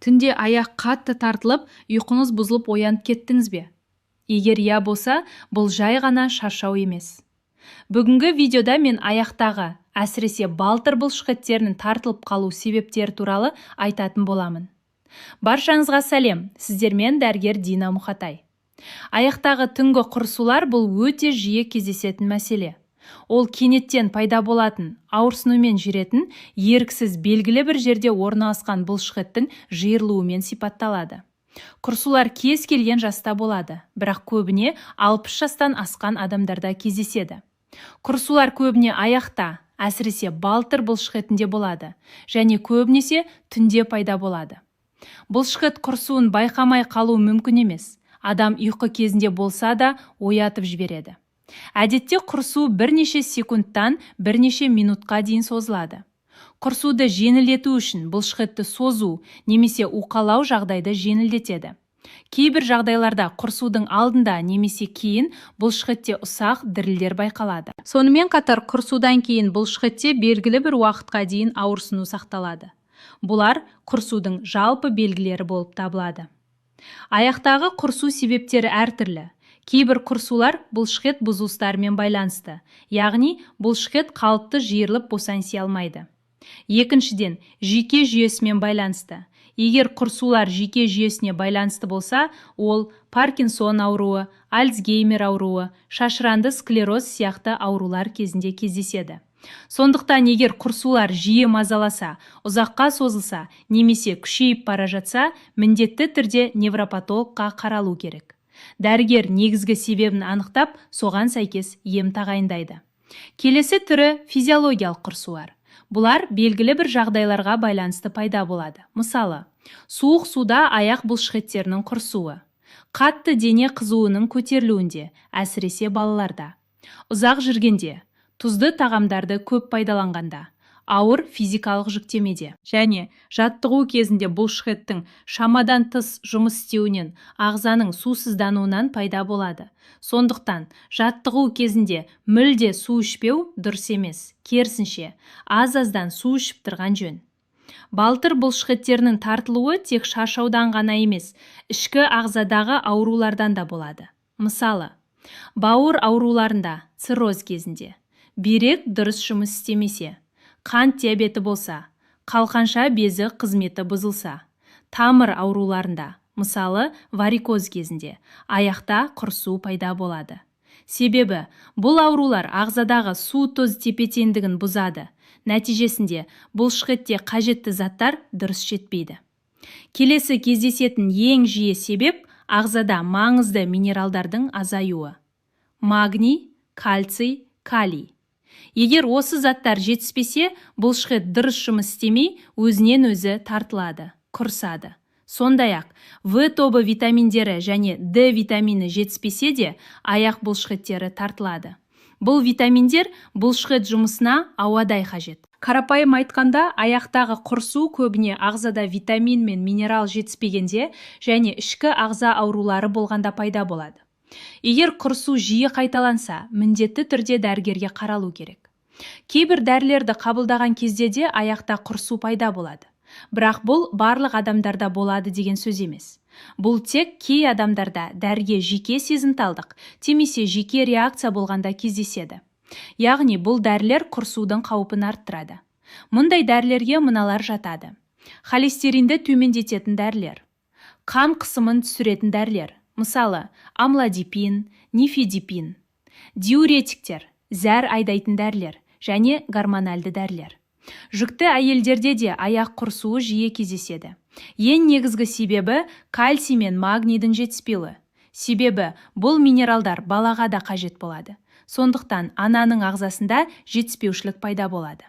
Түнде аяқ қатты тартылып, ұйқыңыз бұзылып оянып кеттіңіз бе? Егер иә болса, бұл жай ғана шаршау емес. Бүгінгі видеода мен аяқтағы, әсіресе балтыр бұлшықеттерінің тартылып қалу себептері туралы айтатын боламын. Баршаңызға сәлем, сіздермен дәрігер Дина Мұхатай. Аяқтағы түнгі құрысулар бұл өте жиі кездесетін мәселе. Ол кенеттен пайда болатын, ауырсынумен жүретін, еріксіз белгілі бір жерде орналасқан бұлшықеттің жиырылуымен сипатталады. Құрысулар кез келген жаста болады, бірақ көбіне 60 жастан асқан адамдарда кездеседі. Құрысулар көбіне аяқта, әсіресе балтыр бұлшықетінде болады, және көбінесе түнде пайда болады. Бұлшықет құрысуын байқамай қалу мүмкін емес. Адам ұйқы кезінде болса да оятып жібереді. Әдетте құрысу бірнеше секундтан бірнеше минутқа дейін созылады. Құрысуды жеңілдету үшін бұлшықетті созу немесе уқалау жағдайды жеңілдетеді. Кейбір жағдайларда құрысудың алдында немесе кейін бұлшықетте ұсақ дірілдер байқалады. Сонымен қатар құрысудан кейін бұлшықетте белгілі бір уақытқа дейін ауырсыну сақталады. Бұлар құрысудың жалпы белгілері болып табылады. Аяқтағы құрысу себептері әртүрлі. Кейбір құрысулар бұлшықет бұзылыстарымен байланысты, яғни бұлшықет қалыпты жиырылып босаңси алмайды. Екіншіден, жүйке жүйесімен байланысты. Егер құрысулар жүйке жүйесіне байланысты болса, ол Паркинсон ауруы, Альцгеймер ауруы, шашыранды склероз сияқты аурулар кезінде кездеседі. Сондықтан егер құрысулар жиі мазаласа, ұзаққа созылса, немесе күшейіп бара жатса, міндетті түрде невропатологқа қаралу керек. Дәрігер негізгі себебін анықтап, соған сәйкес ем тағайындайды. Келесі түрі физиологиялық құрысулар. Бұлар белгілі бір жағдайларға байланысты пайда болады. Мысалы, суық суда аяқ бұлшықеттерінің құрысуы, қатты дене қызуының көтерілуінде, әсіресе балаларда, ұзақ жүргенде, тұзды тағамдарды көп пайдаланғанда, ауыр физикалық жүктемеде және жаттығу кезінде бұлшықеттің шамадан тыс жұмыс істеуінен ағзаның сусыздануынан пайда болады. Сондықтан жаттығу кезінде мүлде су ішпеу дұрыс емес, керісінше аз-аздан су ішіп тұрған жөн. Балтыр бұлшықеттерінің тартылуы тек шаршаудан ғана емес, ішкі ағзадағы аурулардан да болады. Мысалы, бауыр ауруларында, цирроз кезінде, бүйрек дұрыс жұмыс істемесе, қант диабеті болса, қалқанша безі қызметі бұзылса, тамыр ауруларында, мысалы варикоз кезінде, аяқта құрысу пайда болады. Себебі бұл аурулар ағзадағы су-тұз тепе-теңдігін бұзады. Нәтижесінде бұлшықетте қажетті заттар дұрыс жетпейді. Келесі кездесетін ең жиі себеп ағзада маңызды минералдардың азаюы. Магний, кальций, калий. Егер осы заттар жетіспесе, бұлшықет дұрыс жұмыс істемей, өзінен өзі тартылады, құрысады. Сондай-ақ, В тобы витаминдері және Д витамині жетіспесе де, аяқ бұлшықеттері тартылады. Бұл витаминдер бұлшықет жұмысына ауадай қажет. Қарапайым айтқанда, аяқтағы құрысу көбіне ағзада витамин мен минерал жетіспегенде және ішкі ағза аурулары болғанда пайда болады. Егер құрысу жиі қайталанса, міндетті түрде дәрігерге қаралу керек. Кейбір дәрілерді қабылдаған кезде де аяқта құрысу пайда болады. Бірақ бұл барлық адамдарда болады деген сөз емес. Бұл тек кей адамдарда дәріге жеке сезімталдық, немесе жеке реакция болғанда кездеседі. Яғни бұл дәрілер құрысудың қаупін арттырады. Мұндай дәрілерге мыналар жатады. Холестеринді төмендететін дәрілер, қан қысымын түсіретін дәрілер, мысалы, амлодипин, нифедипин, диуретиктер, зәр айдайтын дәрілер және гормональды дәрілер. Жүкті әйелдерде де аяқ құрысуы жиі кездеседі. Ең негізгі себебі кальций мен магнийдің жетіспеуі. Себебі бұл минералдар балаға да қажет болады. Сондықтан ананың ағзасында жетіспеушілік пайда болады.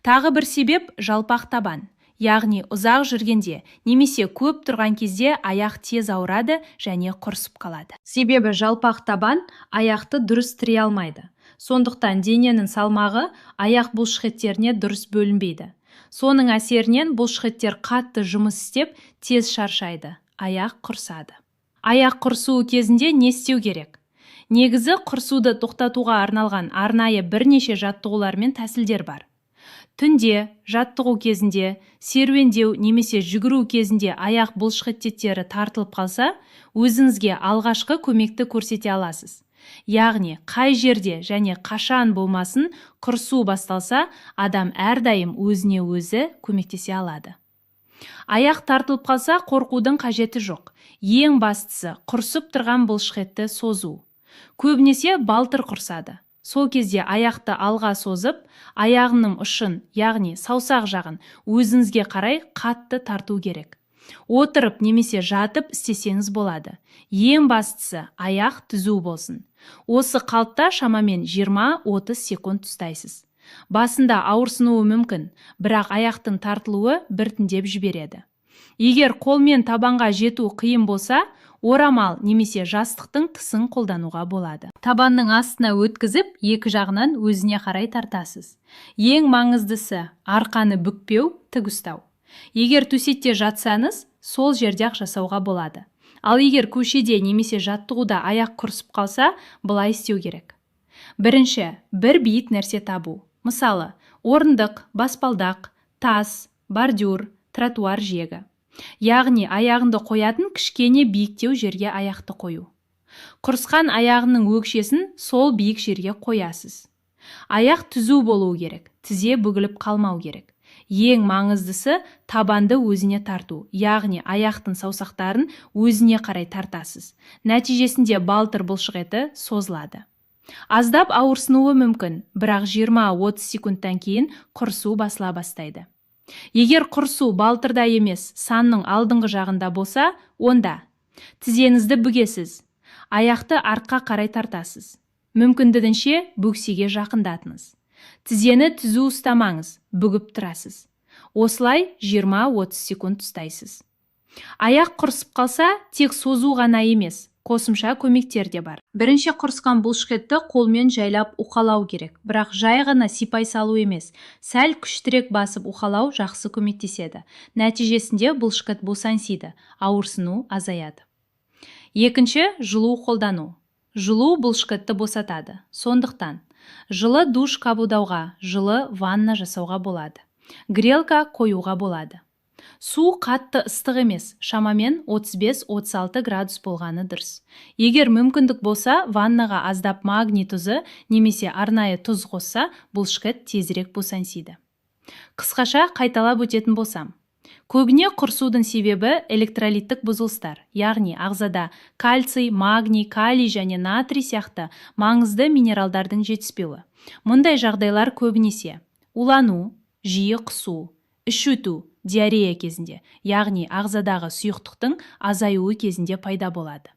Тағы бір себеп жалпақ табан. Яғни ұзақ жүргенде немесе көп тұрған кезде аяқ тез ауырады және құрысып қалады. Себебі жалпақ табан аяқты дұрыс тірей алмайды. Сондықтан дененің салмағы аяқ бұлшықеттеріне дұрыс бөлінбейді. Соның әсерінен бұлшықеттер қатты жұмыс істеп, тез шаршайды, аяқ құрсады. Аяқ құрысуы кезінде не істеу керек? Негізі құрысуды тоқтатуға арналған арнайы бірнеше жаттығулар мен тәсілдер бар. Түнде, жаттығу кезінде, серуендеу немесе жүгіру кезінде аяқ бұлшықеттері тартылып қалса, өзіңізге алғашқы көмекті көрсете аласыз. Яғни, қай жерде және қашан болмасын құрысу басталса, адам әрдайым өзіне өзі көмектесе алады. Аяқ тартылып қалса, қорқудың қажеті жоқ. Ең бастысы құрсып тұрған бұлшықетті созу. Көбінесе балтыр құрсады. Сол кезде аяқты алға созып, аяғының ұшын, яғни саусақ жағын өзіңізге қарай қатты тарту керек. Отырып немесе жатып істесеңіз болады. Ең бастысы аяқ түзу болсын. Осы қалыпта шамамен 20-30 секунд ұстайсыз. Басында ауырсынуы мүмкін, бірақ аяқтың тартылуы біртіндеп жібереді. Егер қолмен табанға жету қиын болса, орамал немесе жастықтың тысын қолдануға болады. Табанның астына өткізіп, екі жағынан өзіне қарай тартасыз. Ең маңыздысы арқаны бүкпеу, тік ұстау. Егер төсекте жатсаңыз, сол жерде жасауға болады. Ал егер көшеде немесе жаттығуда аяқ құрысып қалса, былай істеу керек. Бірінші, бір биік нәрсе табу. Мысалы, орындық, баспалдақ, тас, бордюр, тротуар жиегі. Яғни аяғынды қоятын кішкене биіктеу жерге аяқты қою. Құрысқан аяғының өкшесін сол биік жерге қоясыз. Аяқ түзу болуы керек, тізе бүгіліп қалмау керек. Ең маңыздысы табанды өзіне тарту, яғни аяқтың саусақтарын өзіне қарай тартасыз. Нәтижесінде балтыр бұлшықеті созылады. Аздап ауырсынуы мүмкін, бірақ 20-30 секундтан кейін құрысу басыла бастайды. Егер құрысу балтырда емес, санның алдыңғы жағында болса, онда тізеңізді бүгесіз, аяқты артқа қарай тартасыз. Мүмкіндігінше бөксеге жақындатыңыз. Тізені түзу ұстамаңыз, бүгіп тұрасыз. Осылай 20-30 секунд ұстайсыз. Аяқ құрысып қалса, тек созу ғана емес, қосымша көмектер де бар. Бірінші құрысқан бұлшықетті қолмен жайлап уқалау керек, бірақ жай ғана сипай салу емес, сәл күштірек басып уқалау жақсы көмектеседі. Нәтижесінде бұлшықет босаңсиды, ауырсыну азаяды. Екінші, жылу қолдану. Жылу бұлшықетті босатады. Сондықтан жылы душ қабылдауға, жылы ванна жасауға болады. Грелка қоюға болады. Су қатты ыстық емес, шамамен 35-36 градус болғаны дұрыс. Егер мүмкіндік болса, ваннаға аздап магний тұзы немесе арнайы тұз қосса, бұлшықет тезірек босаңсиды. Қысқаша қайталап өтетін болсам. Көбіне құрысудың себебі электролиттік бұзылыстар, яғни ағзада кальций, магний, калий және натрий сияқты маңызды минералдардың жетіспеуі. Мұндай жағдайлар көбінесе улану, жиі құсу, іш өту, диарея кезінде, яғни ағзадағы сұйықтықтың азаюы кезінде пайда болады.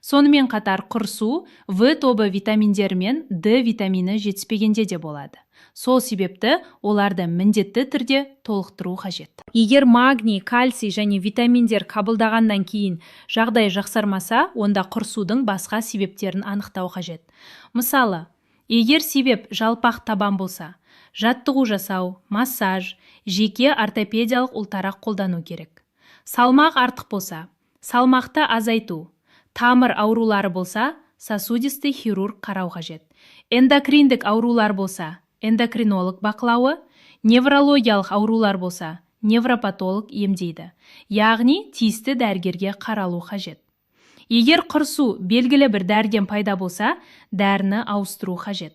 Сонымен қатар құрысу В тобы витаминдері мен Д витамині жетіспегенде де болады. Сол себепті оларды міндетті түрде толықтыру қажет. Егер магний, кальций және витаминдер қабылдағаннан кейін жағдай жақсармаса, онда құрысудың басқа себептерін анықтау қажет. Мысалы, егер себеп жалпақ табан болса, жаттығу жасау, массаж, жеке ортопедиялық ұлтарақ қолдану керек. Салмақ артық болса, салмақты азайту, тамыр аурулары болса, сосудисті хирург қарау қажет. Эндокриндік аурулар болса, эндокринолог бақылауы, неврологиялық аурулар болса, невропатолог емдейді. Яғни тиісті дәрігерге қаралу қажет. Егер құрысу белгілі бір дәріден пайда болса, дәріні ауыстыру қажет.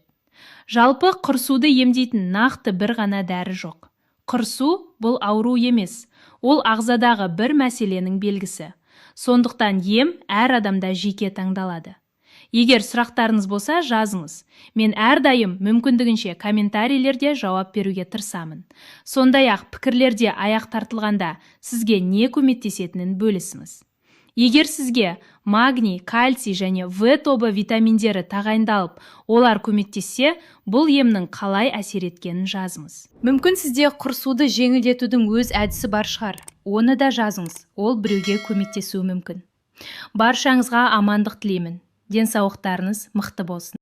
Жалпы құрысуды емдейтін нақты бір ғана дәрі жоқ. Құрысу бұл ауру емес, ол ағзадағы бір мәселенің белгісі. Сондықтан ем әр адамда жеке таңдалады. Егер сұрақтарыңыз болса, жазыңыз. Мен әрдайым мүмкіндігінше комментарийлерде жауап беруге тырысамын. Сондай-ақ пікірлерде аяқ тартылғанда сізге не көмектесетінін бөлісіңіз. Егер сізге магний, кальций және В тобы витаминдері тағайындалып, олар көмектессе, бұл емнің қалай әсер еткенін жазыңыз. Мүмкін сізде құрысуды жеңілдетудің өз әдісі бар шығар. Оны да жазыңыз. Ол біреуге көмектесуі мүмкін. Баршаңызға амандық тілеймін. Денсаулықтарыңыз мықты болсын.